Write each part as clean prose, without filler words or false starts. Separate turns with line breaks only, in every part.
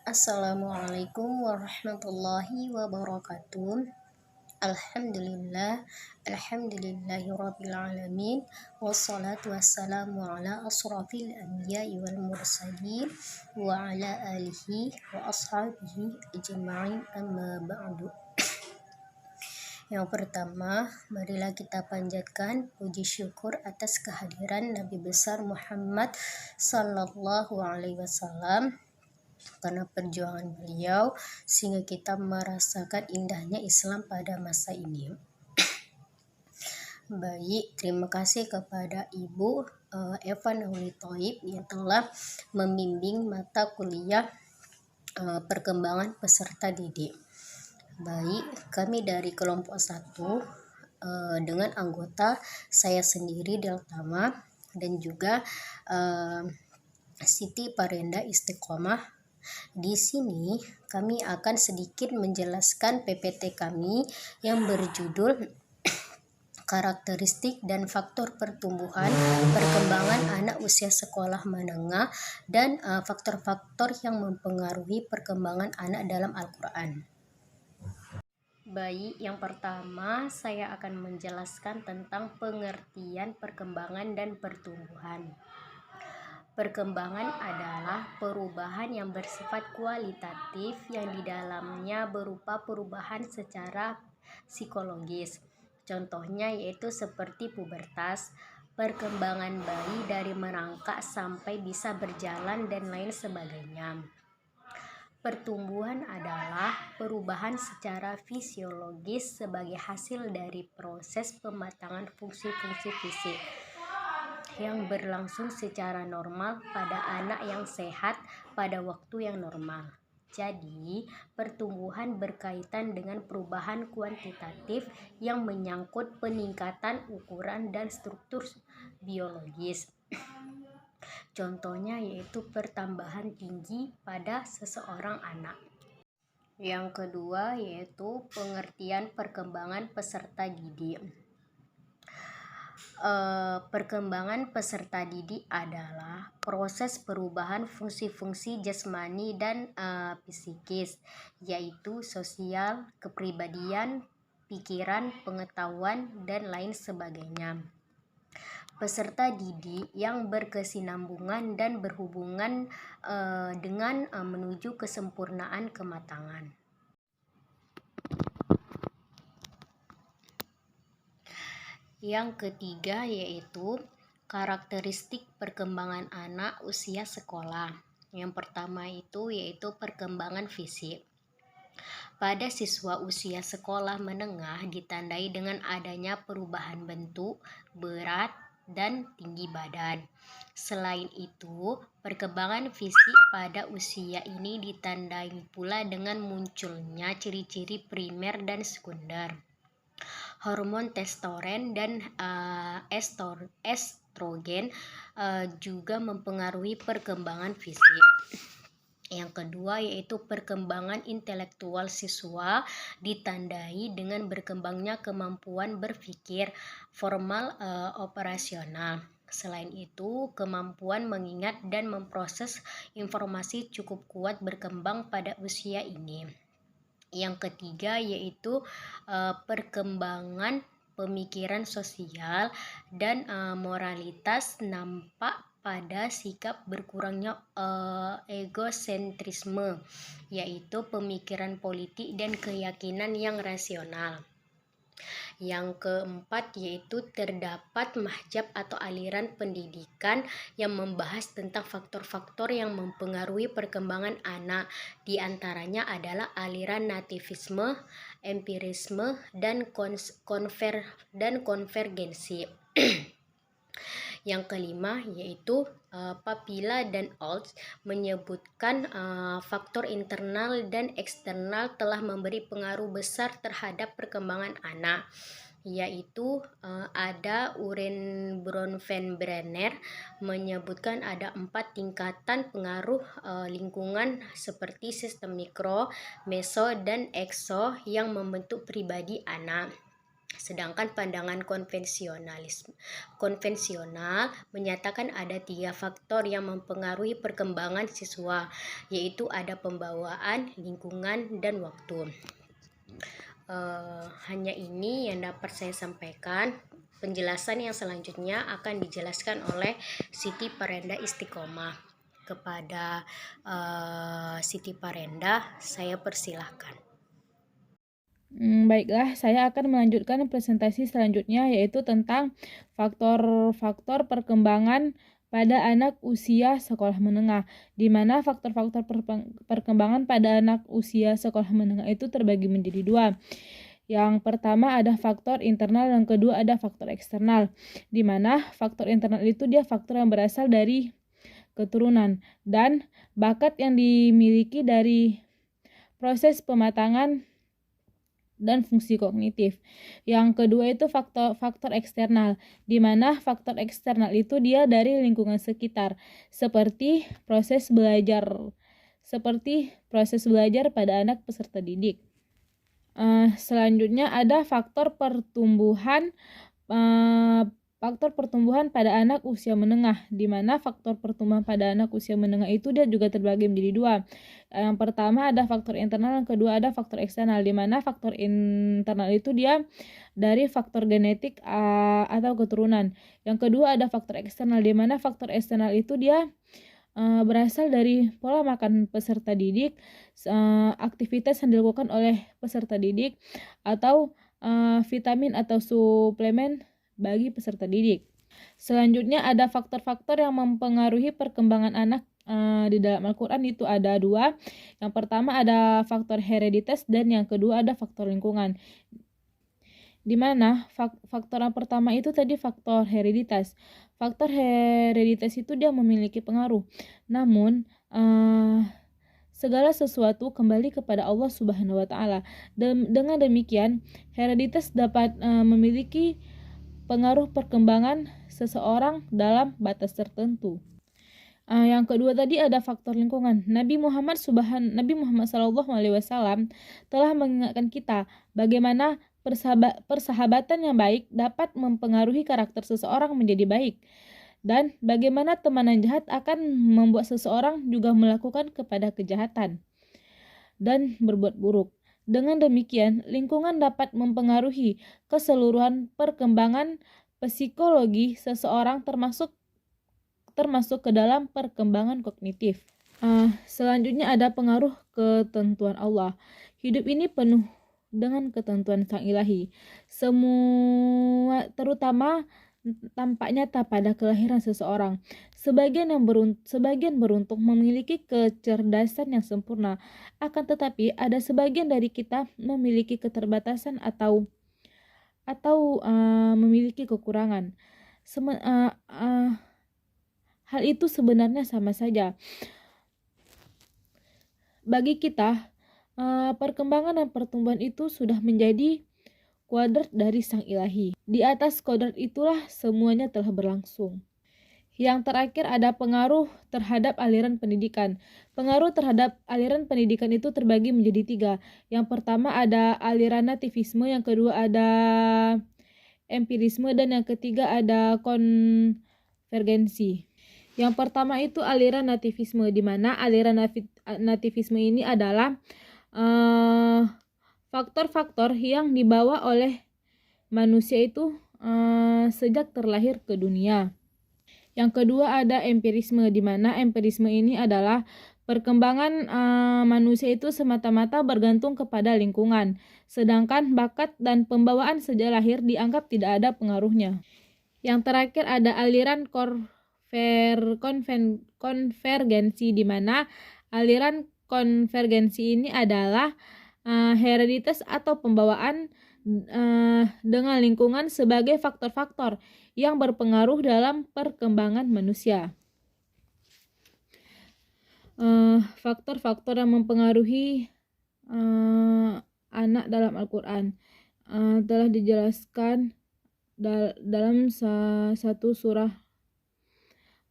Assalamualaikum warahmatullahi wabarakatuh. Alhamdulillah, alhamdulillahirabbil alamin, wassalatu wassalamu ala asrafil anbiya'i wal mursalin wa ala alihi wa ashabihi ajma'in, amma ba'du. Yang pertama, marilah kita panjatkan puji syukur atas kehadiran Nabi besar Muhammad sallallahu alaihi wasallam, karena perjuangan beliau sehingga kita merasakan indahnya Islam pada masa ini. Baik, terima kasih kepada Ibu Eva Nauli Thoib yang telah membimbing mata kuliah perkembangan peserta didik. Baik, kami dari kelompok 1 dengan anggota saya sendiri Deltama dan juga Siti Parenda Istiqomah. Di sini kami akan sedikit menjelaskan PPT kami yang berjudul karakteristik dan faktor pertumbuhan perkembangan anak usia sekolah menengah dan faktor-faktor yang mempengaruhi perkembangan anak dalam Al-Quran. Baik, yang pertama saya akan menjelaskan tentang pengertian perkembangan dan pertumbuhan. Perkembangan adalah perubahan yang bersifat kualitatif yang di dalamnya berupa perubahan secara psikologis. Contohnya yaitu seperti pubertas, perkembangan bayi dari merangkak sampai bisa berjalan dan lain sebagainya. Pertumbuhan adalah perubahan secara fisiologis sebagai hasil dari proses pematangan fungsi-fungsi fisik yang berlangsung secara normal pada anak yang sehat pada waktu yang normal. Jadi, pertumbuhan berkaitan dengan perubahan kuantitatif yang menyangkut peningkatan ukuran dan struktur biologis. Contohnya yaitu pertambahan tinggi pada seseorang anak. Yang kedua yaitu pengertian perkembangan peserta didik. Perkembangan peserta didik adalah proses perubahan fungsi-fungsi jasmani dan psikis, yaitu sosial, kepribadian, pikiran, pengetahuan, dan lain sebagainya. Peserta didik yang berkesinambungan dan berhubungan dengan menuju kesempurnaan kematangan. Yang ketiga yaitu karakteristik perkembangan anak usia sekolah. Yang pertama itu yaitu perkembangan fisik. Pada siswa usia sekolah menengah ditandai dengan adanya perubahan bentuk, berat, dan tinggi badan. Selain itu, perkembangan fisik pada usia ini ditandai pula dengan munculnya ciri-ciri primer dan sekunder. Hormon testosteron dan estrogen juga mempengaruhi perkembangan fisik. Yang kedua yaitu perkembangan intelektual siswa ditandai dengan berkembangnya kemampuan berpikir formal operasional. Selain itu, kemampuan mengingat dan memproses informasi cukup kuat berkembang pada usia ini. Yang ketiga yaitu perkembangan pemikiran sosial dan moralitas nampak pada sikap berkurangnya egosentrisme, yaitu pemikiran politik dan keyakinan yang rasional. Yang keempat yaitu terdapat mahjab atau aliran pendidikan yang membahas tentang faktor-faktor yang mempengaruhi perkembangan anak. Di antaranya adalah aliran nativisme, empirisme, dan konvergensi. Yang kelima yaitu Papilla dan Olds menyebutkan faktor internal dan eksternal telah memberi pengaruh besar terhadap perkembangan anak, yaitu ada Uren Bronfenbrenner menyebutkan ada 4 tingkatan pengaruh lingkungan seperti sistem mikro, meso, dan ekso yang membentuk pribadi anak. Sedangkan pandangan konvensional menyatakan ada 3 faktor yang mempengaruhi perkembangan siswa, yaitu ada pembawaan, lingkungan, dan waktu. Hanya ini yang dapat saya sampaikan. Penjelasan yang selanjutnya akan dijelaskan oleh Siti Parenda Istiqomah. Kepada Siti Parenda, saya persilahkan.
Baiklah, saya akan melanjutkan presentasi selanjutnya, yaitu tentang faktor-faktor perkembangan pada anak usia sekolah menengah, di mana faktor-faktor perkembangan pada anak usia sekolah menengah itu terbagi menjadi 2. Yang pertama ada faktor internal, yang kedua ada faktor eksternal, di mana faktor internal itu dia faktor yang berasal dari keturunan dan bakat yang dimiliki dari proses pematangan dan fungsi kognitif. Yang kedua itu faktor eksternal, di mana faktor eksternal itu dia dari lingkungan sekitar, seperti proses belajar pada anak peserta didik. Selanjutnya ada faktor pertumbuhan pada anak usia menengah, di mana faktor pertumbuhan pada anak usia menengah itu dia juga terbagi menjadi 2. Yang pertama ada faktor internal, yang kedua ada faktor eksternal, di mana faktor internal itu dia dari faktor genetik atau keturunan. Yang kedua ada faktor eksternal, di mana faktor eksternal itu dia berasal dari pola makan peserta didik, aktivitas yang dilakukan oleh peserta didik, atau vitamin atau suplemen bagi peserta didik. Selanjutnya ada faktor-faktor yang mempengaruhi perkembangan anak di dalam Al-Quran, itu ada 2. Yang pertama ada faktor hereditas dan yang kedua ada faktor lingkungan. Di mana faktor yang pertama itu tadi faktor hereditas. Faktor hereditas itu dia memiliki pengaruh. Namun segala sesuatu kembali kepada Allah Subhanahu wa taala. Dengan demikian, hereditas dapat memiliki pengaruh perkembangan seseorang dalam batas tertentu. Yang kedua tadi ada faktor lingkungan. Nabi Muhammad SAW telah mengingatkan kita bagaimana persahabatan yang baik dapat mempengaruhi karakter seseorang menjadi baik, dan bagaimana temanan jahat akan membuat seseorang juga melakukan kepada kejahatan dan berbuat buruk. Dengan demikian, lingkungan dapat mempengaruhi keseluruhan perkembangan psikologi seseorang termasuk ke dalam perkembangan kognitif. Selanjutnya ada pengaruh ketentuan Allah. Hidup ini penuh dengan ketentuan Sang Ilahi. Semua terutama tampak nyata pada kelahiran seseorang. Sebagian beruntung memiliki kecerdasan yang sempurna, akan tetapi ada sebagian dari kita memiliki keterbatasan atau memiliki kekurangan. Hal itu sebenarnya sama saja. Bagi kita, perkembangan dan pertumbuhan itu sudah menjadi kodrat dari Sang Ilahi. Di atas kodrat itulah semuanya telah berlangsung. Yang terakhir ada pengaruh terhadap aliran pendidikan. Pengaruh terhadap aliran pendidikan itu terbagi menjadi 3. Yang pertama ada aliran nativisme, yang kedua ada empirisme, dan yang ketiga ada konvergensi. Yang pertama itu aliran nativisme, di mana aliran nativisme ini adalah faktor-faktor yang dibawa oleh manusia itu sejak terlahir ke dunia. Yang kedua ada empirisme, di mana empirisme ini adalah perkembangan manusia itu semata-mata bergantung kepada lingkungan, sedangkan bakat dan pembawaan sejak lahir dianggap tidak ada pengaruhnya. Yang terakhir ada aliran konvergensi, di mana aliran konvergensi ini adalah hereditas atau pembawaan dengan lingkungan sebagai faktor-faktor yang berpengaruh dalam perkembangan manusia. Faktor-faktor yang mempengaruhi anak dalam Al-Quran telah dijelaskan dalam satu surah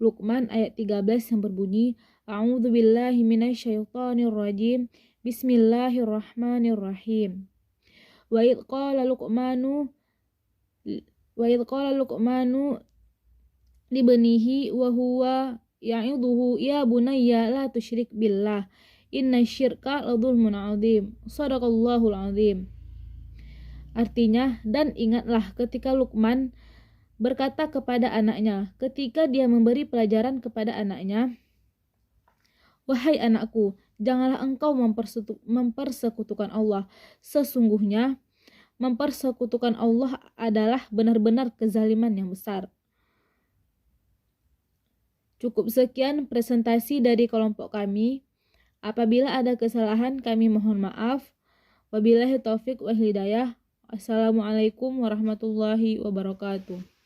Luqman ayat 13 yang berbunyi, A'udzubillahi minasyaitonirrajim. Bismillahirrahmanirrahim. Wa idh qala Luqmanu Wa idh qala Luqmanu libnihi wa huwa ya'idhuhu ya bunayya la tusyrik billah inna syirka ladzulmun 'adzim. Shadaqallahul 'adzim. Artinya, dan ingatlah ketika Luqman berkata kepada anaknya, ketika dia memberi pelajaran kepada anaknya, wahai anakku, janganlah engkau mempersekutukan Allah. Sesungguhnya mempersekutukan Allah adalah benar-benar kezaliman yang besar. Cukup sekian presentasi dari kelompok kami. Apabila ada kesalahan, kami mohon maaf. Wabillahi taufik wal hidayah. Assalamualaikum warahmatullahi wabarakatuh.